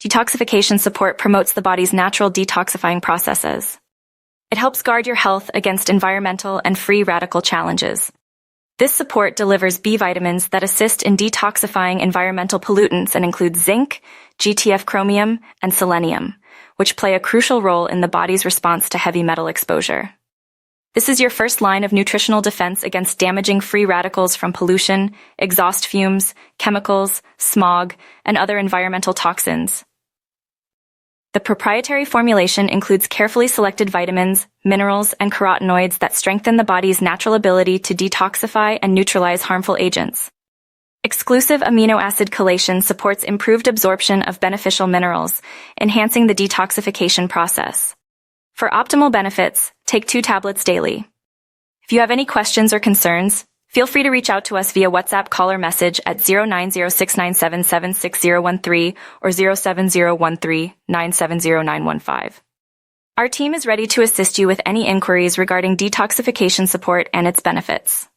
Detoxification support promotes the body's natural detoxifying processes. It helps guard your health against environmental and free radical challenges. This support delivers B vitamins that assist in detoxifying environmental pollutants and include zinc, GTF chromium, and selenium, which play a crucial role in the body's response to heavy metal exposure. This is your first line of nutritional defense against damaging free radicals from pollution, exhaust fumes, chemicals, smog, and other environmental toxins. The proprietary formulation includes carefully selected vitamins, minerals, and carotenoids that strengthen the body's natural ability to detoxify and neutralize harmful agents. Exclusive amino acid chelation supports improved absorption of beneficial minerals, enhancing the detoxification process. For optimal benefits, take 2 tablets daily. If you have any questions or concerns, feel free to reach out to us via WhatsApp call or message at 09069776013 or 07013970915. Our team is ready to assist you with any inquiries regarding detoxification support and its benefits.